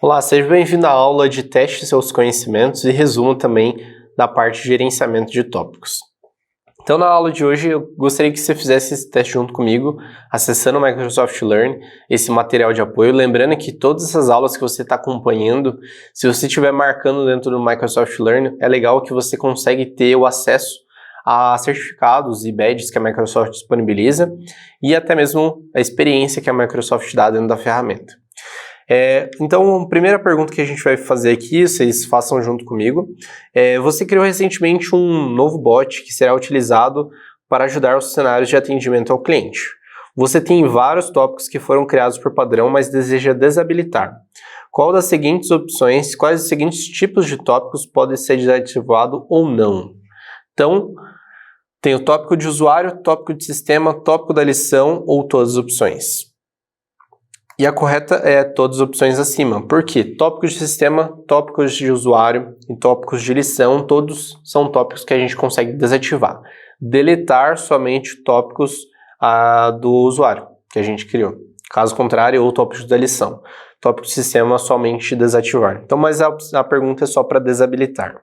Olá, seja bem-vindo à aula de teste de seus conhecimentos e resumo também da parte de gerenciamento de tópicos. Então, na aula de hoje, eu gostaria que você fizesse esse teste junto comigo, acessando o Microsoft Learn, esse material de apoio. Lembrando que todas essas aulas que você está acompanhando, se você estiver marcando dentro do Microsoft Learn, é legal que você consegue ter o acesso a certificados e badges que a Microsoft disponibiliza e até mesmo a experiência que a Microsoft dá dentro da ferramenta. Então, a primeira pergunta que a gente vai fazer aqui, vocês façam junto comigo, você criou recentemente um novo bot que será utilizado para ajudar os cenários de atendimento ao cliente. Você tem vários tópicos que foram criados por padrão, mas deseja desabilitar. Quais dos seguintes tipos de tópicos podem ser desativados ou não? Então, tem o tópico de usuário, tópico de sistema, tópico da lição ou todas as opções. E a correta é todas as opções acima. Por quê? Tópicos de sistema, tópicos de usuário e tópicos de lição, todos são tópicos que a gente consegue desativar. Deletar somente tópicos do usuário que a gente criou. Caso contrário, ou tópicos da lição. Tópico de sistema, somente desativar. Então, mas a pergunta é só para desabilitar.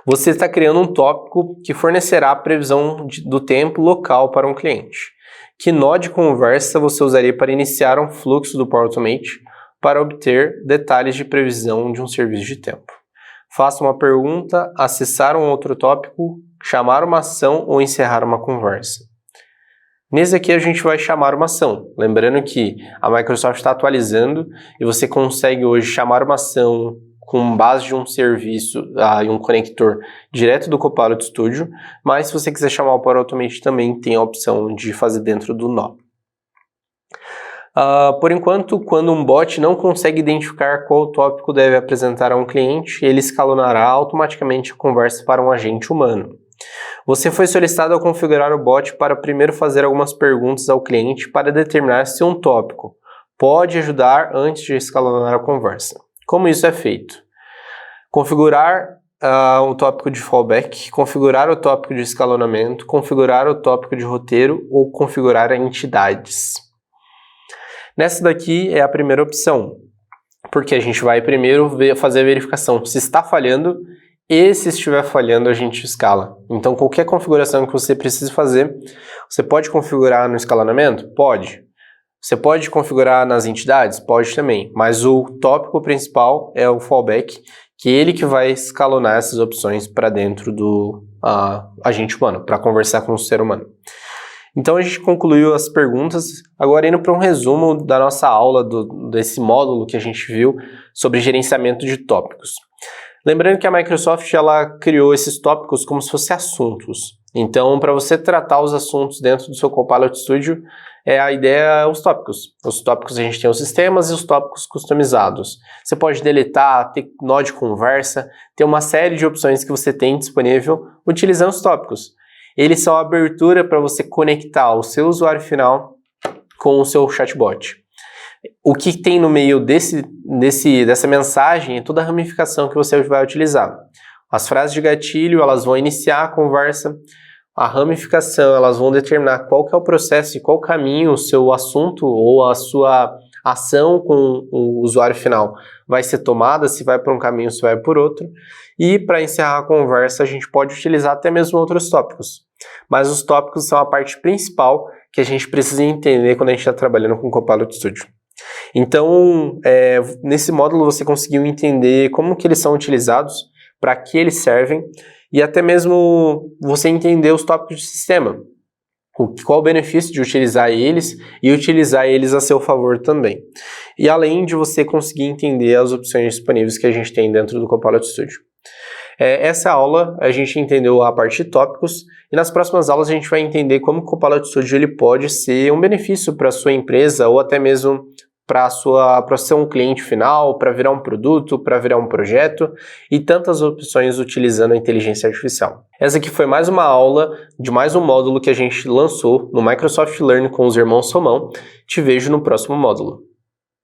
Você está criando um tópico que fornecerá a previsão do tempo local para um cliente. Que nó de conversa você usaria para iniciar um fluxo do Power Automate para obter detalhes de previsão de um serviço de tempo? Faça uma pergunta, acessar um outro tópico, chamar uma ação ou encerrar uma conversa. Nesse aqui a gente vai chamar uma ação. Lembrando que a Microsoft está atualizando e você consegue hoje chamar uma ação com base de um serviço e um conector direto do Copilot Studio, mas se você quiser chamar o Power Automate também tem a opção de fazer dentro do nó. Por enquanto, quando um bot não consegue identificar qual tópico deve apresentar a um cliente, ele escalonará automaticamente a conversa para um agente humano. Você foi solicitado a configurar o bot para primeiro fazer algumas perguntas ao cliente para determinar se um tópico pode ajudar antes de escalonar a conversa. Como isso é feito? Configurar o tópico de fallback, configurar o tópico de escalonamento, configurar o tópico de roteiro ou configurar entidades. Nessa daqui é a primeira opção, porque a gente vai primeiro fazer a verificação se está falhando e se estiver falhando a gente escala. Então qualquer configuração que você precise fazer, você pode configurar no escalonamento? Pode. Você pode configurar nas entidades? Pode também, mas o tópico principal é o fallback, que é ele que vai escalonar essas opções para dentro do agente humano, para conversar com o ser humano. Então a gente concluiu as perguntas, agora indo para um resumo da nossa aula, desse módulo que a gente viu sobre gerenciamento de tópicos. Lembrando que a Microsoft ela criou esses tópicos como se fossem assuntos. Então, para você tratar os assuntos dentro do seu Copilot Studio, a ideia é os tópicos. Os tópicos a gente tem os sistemas e os tópicos customizados. Você pode deletar, ter nó de conversa, ter uma série de opções que você tem disponível utilizando os tópicos. Eles são a abertura para você conectar o seu usuário final com o seu chatbot. O que tem no meio dessa mensagem é toda a ramificação que você vai utilizar. As frases de gatilho, elas vão iniciar a conversa. A ramificação, elas vão determinar qual que é o processo e qual caminho o seu assunto ou a sua ação com o usuário final vai ser tomada, se vai por um caminho, se vai por outro. E para encerrar a conversa, a gente pode utilizar até mesmo outros tópicos. Mas os tópicos são a parte principal que a gente precisa entender quando a gente está trabalhando com o Copilot Studio. Então, nesse módulo você conseguiu entender como que eles são utilizados, para que eles servem, e até mesmo você entender os tópicos de sistema. Qual o benefício de utilizar eles e utilizar eles a seu favor também. E além de você conseguir entender as opções disponíveis que a gente tem dentro do Copilot Studio. Essa aula a gente entendeu a parte de tópicos e nas próximas aulas a gente vai entender como o Copilot Studio ele pode ser um benefício para a sua empresa ou até mesmo para ser um cliente final, para virar um produto, para virar um projeto e tantas opções utilizando a inteligência artificial. Essa aqui foi mais uma aula de mais um módulo que a gente lançou no Microsoft Learn com os irmãos Somão. Te vejo no próximo módulo.